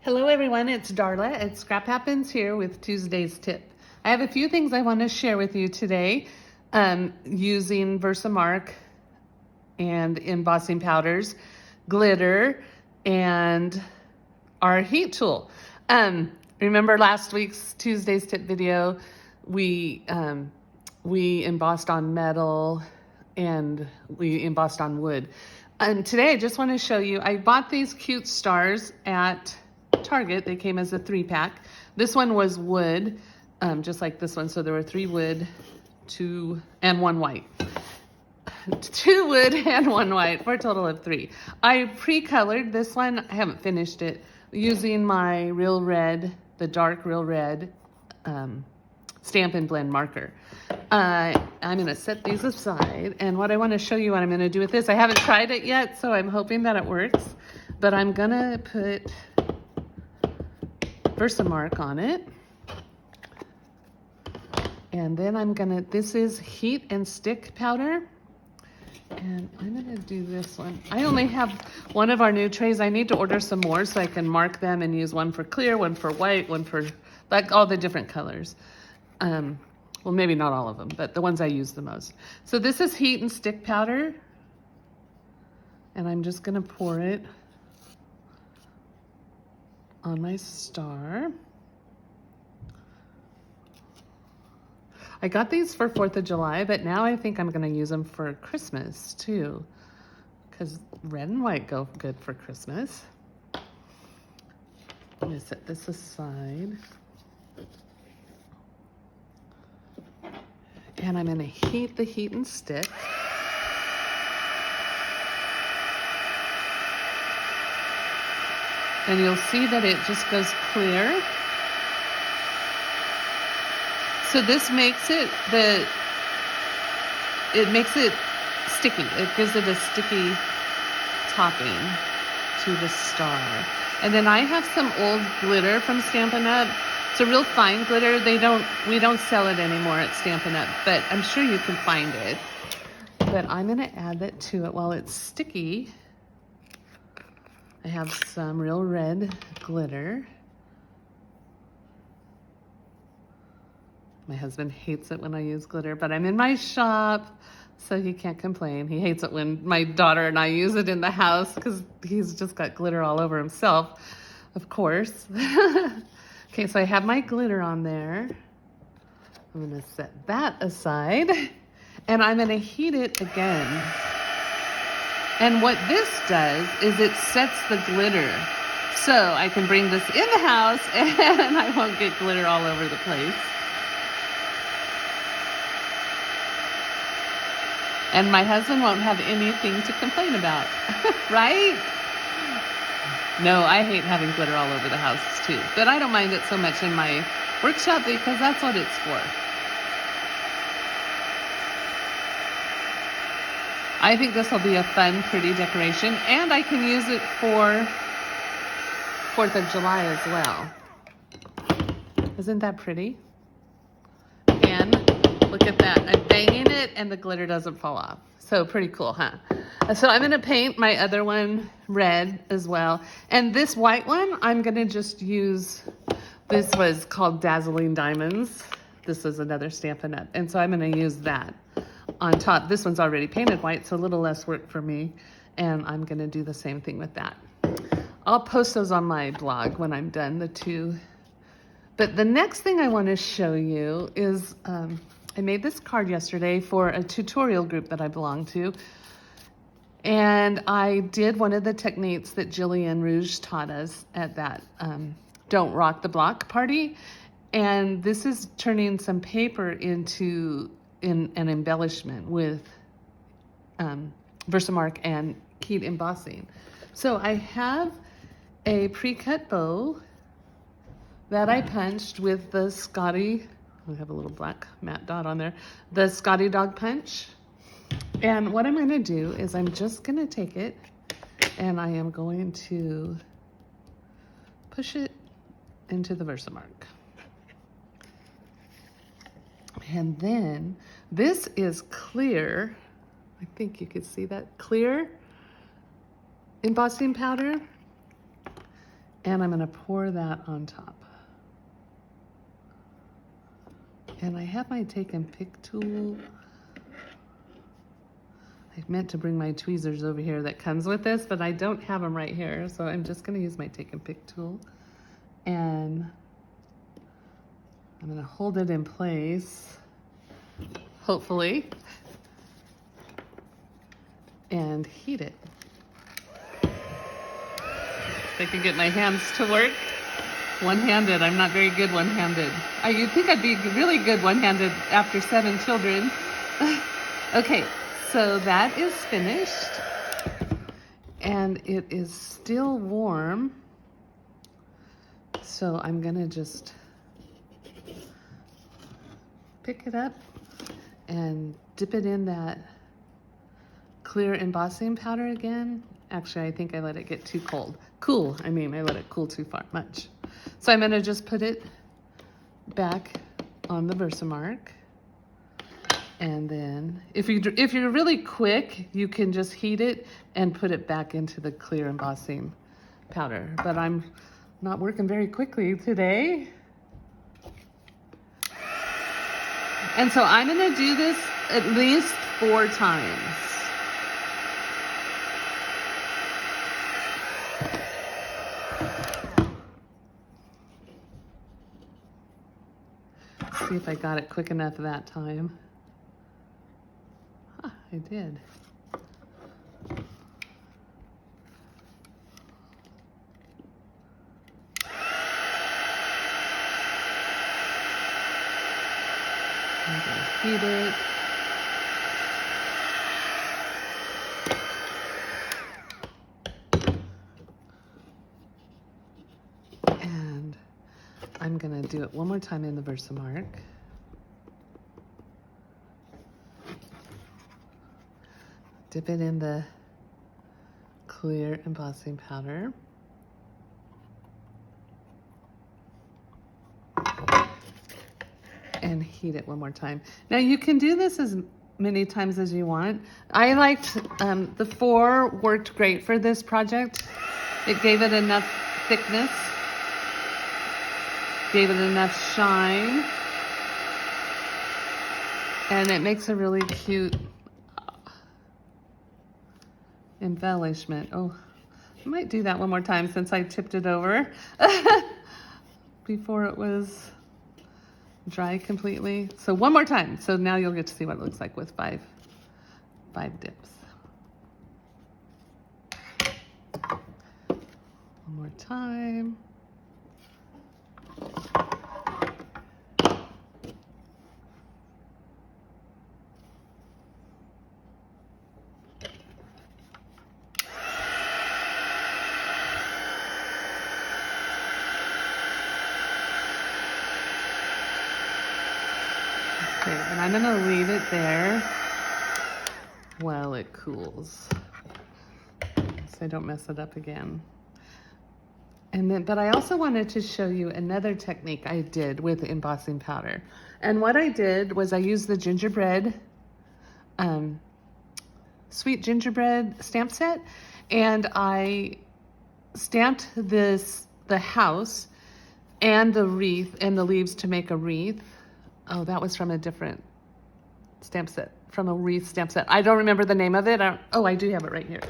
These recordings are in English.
Hello everyone, it's Darla at Scrap Happens here with Tuesday's tip. I have a few things I want to share with you today using VersaMark and embossing powders, glitter, and our heat tool. Remember last week's Tuesday's tip video, we embossed on metal and we embossed on wood. Today I just want to show you, I bought these cute stars at Target. They came as a 3-pack. This one was wood, just like this one. So there were 3 wood, 2 and 1 white. 2 wood and 1 white for a total of 3. I pre-colored this one. I haven't finished it using my real red, the dark real red Stampin' Blend marker. I'm going to set these aside, and what I want to show you what I'm going to do with this, I haven't tried it yet, so I'm hoping that it works, but I'm going to put VersaMark on it. And then I'm gonna, this is heat and stick powder. And I'm gonna do this one. I only have one of our new trays. I need to order some more so I can mark them and use one for clear, one for white, one for like all the different colors. Well, maybe not all of them, but the ones I use the most. So this is heat and stick powder. And I'm just gonna pour it on my star. I got these for 4th of July, but now I think I'm gonna use them for Christmas too, because red and white go good for Christmas. I'm gonna set this aside. And I'm gonna heat the heat and stick. And you'll see that it just goes clear. So this makes it sticky. It gives it a sticky topping to the star. And then I have some old glitter from Stampin' Up. It's a real fine glitter. We don't sell it anymore at Stampin' Up, but I'm sure you can find it. But I'm gonna add that to it while it's sticky. I have some real red glitter. My husband hates it when I use glitter, but I'm in my shop, so he can't complain. He hates it when my daughter and I use it in the house because he's just got glitter all over himself, of course. Okay, so I have my glitter on there. I'm gonna set that aside, and I'm gonna heat it again. And what this does is it sets the glitter. So I can bring this in the house and I won't get glitter all over the place. And my husband won't have anything to complain about, right? No, I hate having glitter all over the house too, but I don't mind it so much in my workshop because that's what it's for. I think this will be a fun, pretty decoration, and I can use it for 4th of July as well. Isn't that pretty? And look at that. I'm banging it and the glitter doesn't fall off. So pretty cool, huh? So I'm gonna paint my other one red as well. And this white one, I'm gonna just use, this was called Dazzling Diamonds. This is another Stampin' Up. And so I'm gonna use that on top. This one's already painted white, so a little less work for me. And I'm gonna do the same thing with that. I'll post those on my blog when I'm done, the 2. But the next thing I wanna show you is, I made this card yesterday for a tutorial group that I belong to. And I did one of the techniques that Jillian Rouge taught us at that Don't Rock the Block party. And this is turning some paper into an embellishment with VersaMark and heat embossing. So I have a pre-cut bow that I punched with the Scotty, I have a little black matte dot on there, the Scotty Dog punch. And what I'm gonna do is I'm just gonna take it and I am going to push it into the VersaMark. And then this is clear, I think you could see that, clear embossing powder. And I'm going to pour that on top. And I have my take and pick tool. I meant to bring my tweezers over here that comes with this, but I don't have them right here. So I'm just going to use my take and pick tool. And I'm going to hold it in place, hopefully, and heat it. If I can get my hands to work. One-handed, I'm not very good one-handed. You'd think I'd be really good one-handed after 7 children. Okay, so that is finished. And it is still warm. So I'm gonna just pick it up and dip it in that clear embossing powder again. Actually, I think I let it get too cold. I let it cool too much. So I'm gonna just put it back on the VersaMark. And then if you're really quick, you can just heat it and put it back into the clear embossing powder. But I'm not working very quickly today. And so I'm gonna do this at least 4 times. See if I got it quick enough that time. I did. I'm gonna heat it. And I'm gonna do it one more time in the VersaMark. Dip it in the clear embossing powder. And heat it one more time. Now you can do this as many times as you want. I liked, the 4 worked great for this project. It gave it enough thickness, gave it enough shine, and it makes a really cute embellishment. Oh, I might do that one more time since I tipped it over before it was dry completely. So one more time. So now you'll get to see what it looks like with five dips. One more time. Okay, and I'm gonna leave it there while it cools, so I don't mess it up again. And then, but I also wanted to show you another technique I did with embossing powder. And what I did was I used the gingerbread, sweet gingerbread stamp set, and I stamped the house and the wreath and the leaves to make a wreath. Oh, that was from a different stamp set, from a wreath stamp set. I don't remember the name of it. Oh, I do have it right here.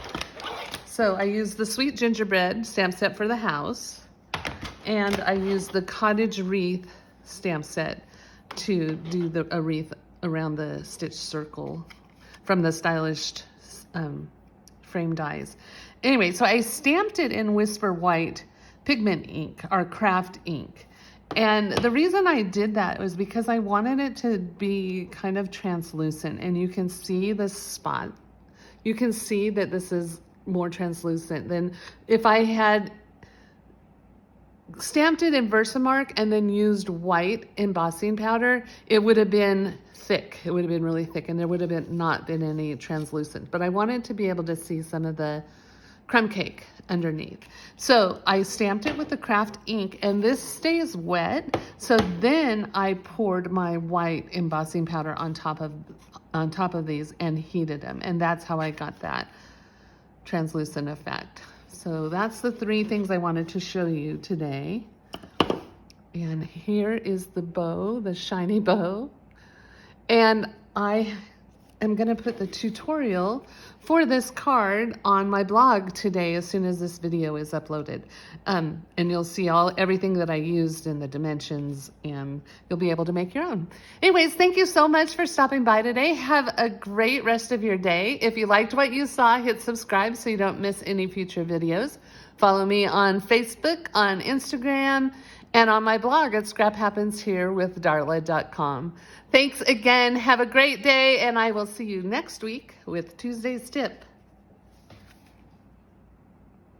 So I used the sweet gingerbread stamp set for the house, and I used the cottage wreath stamp set to do a wreath around the stitch circle from the stylish frame dies. Anyway, so I stamped it in Whisper White pigment ink, or craft ink. And the reason I did that was because I wanted it to be kind of translucent, and you can see the spot. You can see that this is more translucent than if I had stamped it in VersaMark and then used white embossing powder. It would have been thick. It would have been really thick, and there would have not been any translucent. But I wanted to be able to see some of the crumb cake underneath. So I stamped it with the craft ink, and this stays wet. So then I poured my white embossing powder on top of these and heated them. And that's how I got that translucent effect. So that's the 3 things I wanted to show you today. And here is the bow, the shiny bow. And I am gonna put the tutorial for this card on my blog today as soon as this video is uploaded. And you'll see everything that I used in the dimensions, and you'll be able to make your own. Anyways, thank you so much for stopping by today. Have a great rest of your day. If you liked what you saw, hit subscribe so you don't miss any future videos. Follow me on Facebook, on Instagram, and on my blog at scraphappensherewithdarla.com. Thanks again. Have a great day, and I will see you next week with Tuesday's tip.